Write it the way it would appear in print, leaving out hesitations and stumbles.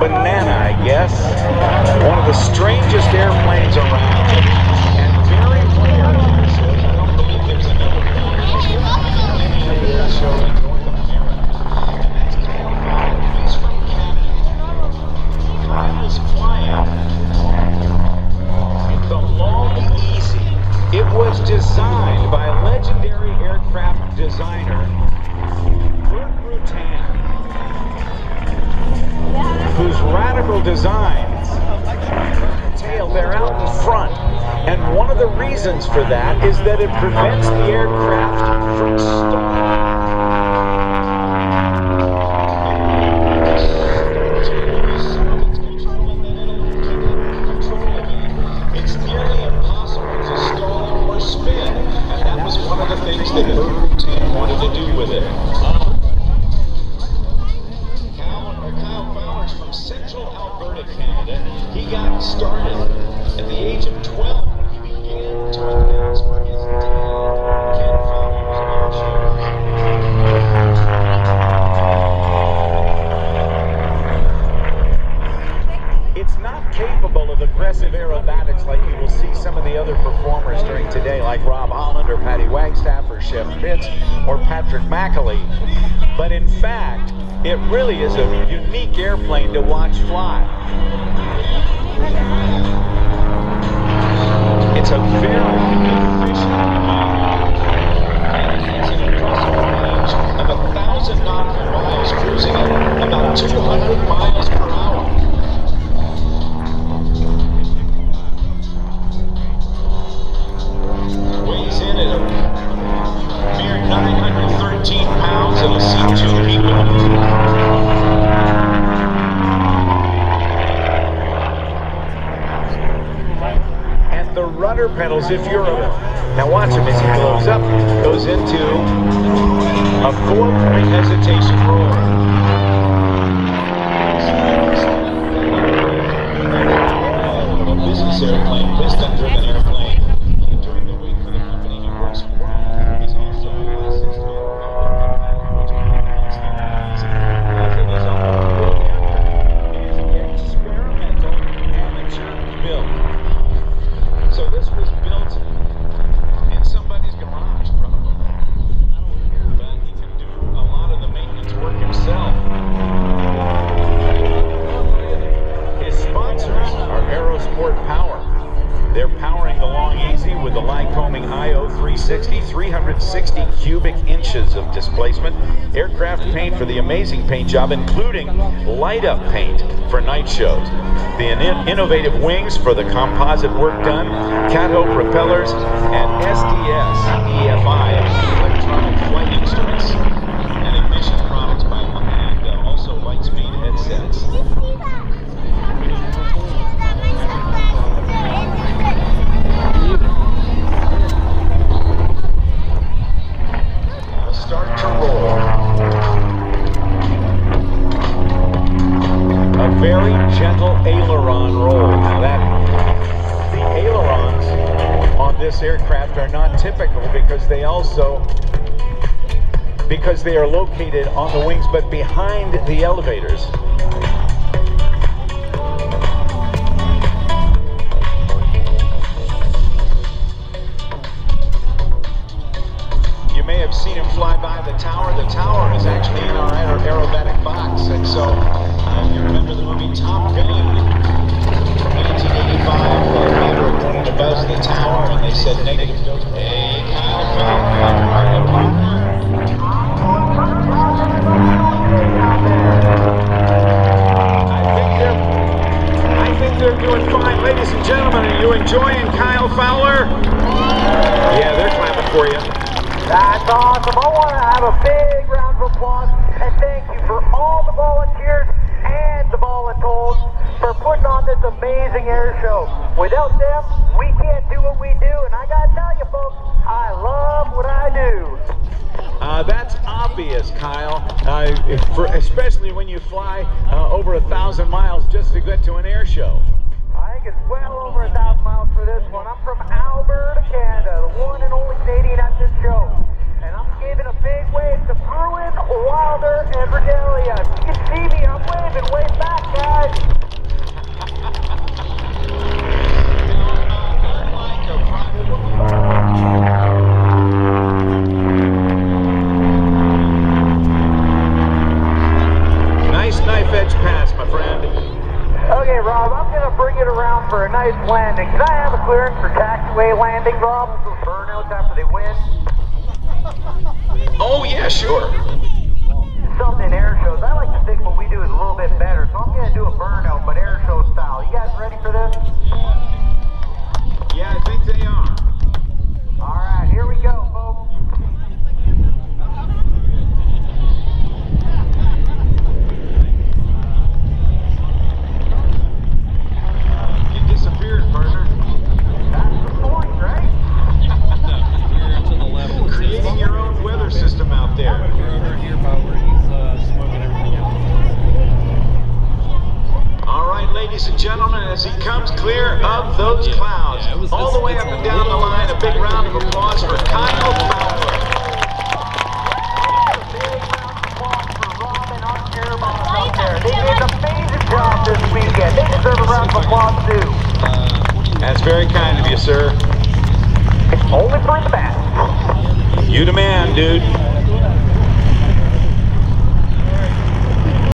banana, I guess. One of the strangest airplanes around, and very rare at air shows. I don't believe there's another plane as well at any other air show in North America. And that's Kyle Fowler. He's from Canada. Kyle's flying the Long Easy. It was designed by legendary aircraft designer Burt Rutan, whose radical designs, tail, they're out in front. And one of the reasons for that is that it prevents the aircraft from stalling. It's nearly impossible to stall or spin, and that was one of the things that Burt Rutan wanted to do with it. Kyle Fowler's from central Alberta, Canada. He got started at the age of 12 when he began to announce for his dad, Ken Fowler's air shows. It's not capable of aggressive aerobatics like you will see some of the other performers during today, like Rob Holland or Patty Wagstaff or Chef Pitts or Patrick McAlee. But in fact, it really is a unique airplane to watch fly. It's a very efficient plane, and it has an impressive range of 1,000 nautical miles, cruising at about 200 miles per hour. Weighs in at a mere 913 pounds. It'll seat 2 people. The rudder pedals, if you're now watch him as he blows up, goes into a 4-point hesitation roll. A business airplane, piston-driven airplane. During the week for the company he works for, he's also a licensed manufacturer, which complements the lines. As it is a whole aircraft, it is an experimental amateur build. So this was built in somebody's garage, probably. But he can do a lot of the maintenance work himself. His sponsors are Aerosport Power. They're powering the Long Easy with the Lycoming IO 360, 360 cubic inches of displacement. Aircraft paint for the amazing paint job, including light-up paint for night shows. The innovative wings for the composite work done, Cato propellers, and SDS EFI electronic flight instruments, and ignition products by and also Lightspeed headsets. Now start to roll. A very gentle aileron roll. Now the ailerons on this aircraft are not typical because they are located on the wings but behind the elevators. You may have seen him fly by the tower. The tower is actually in our aerobatic box, and so you remember the movie Top Gun from 1985, where they were going to buzz the tower and they said negative dose. Hey, Kyle Fowler. I think they're doing fine. Ladies and gentlemen, are you enjoying Kyle Fowler? Yeah, they're clapping for you. That's awesome. I want to have a big round of applause and thank you for all the volunteers and the volunteers for putting on this amazing air show. Without them, we can't do what we do, and I gotta tell you folks, I love what I do. That's obvious, Kyle, especially when you fly over 1,000 miles just to get to an air show. I think it's well over 1,000 miles for this one. I'm from Alberta, Canada, the one and only Canadian at this show. And I'm giving a big wave to Bruin, Wilder, and Regalia. You can see me, I'm waving way back, guys. Rob, I'm going to bring it around for a nice landing. Can I have a clearance for taxiway landing, Rob? For burnouts after they win? Oh, yeah, sure. Something in air shows. I like to think what we do is a little bit better, so I'm going to do a burnout, but air show style. You guys ready for this? Yeah, I think they are. All right, here we go, folks. You disappeared, partner. That's the point, right? We're to the left. Creating your own weather system out there. We're over here, Fowler. He's smoking everything out. All right, ladies and gentlemen, as he comes clear of those clouds, all the way up and down the line, a big round of applause for Kyle Fowler. A big round of applause for Rob and our Aerobatics up there. They did an amazing job this weekend. They deserve a round of applause, too. That's very kind of you, sir. Only for the best. You the man, dude.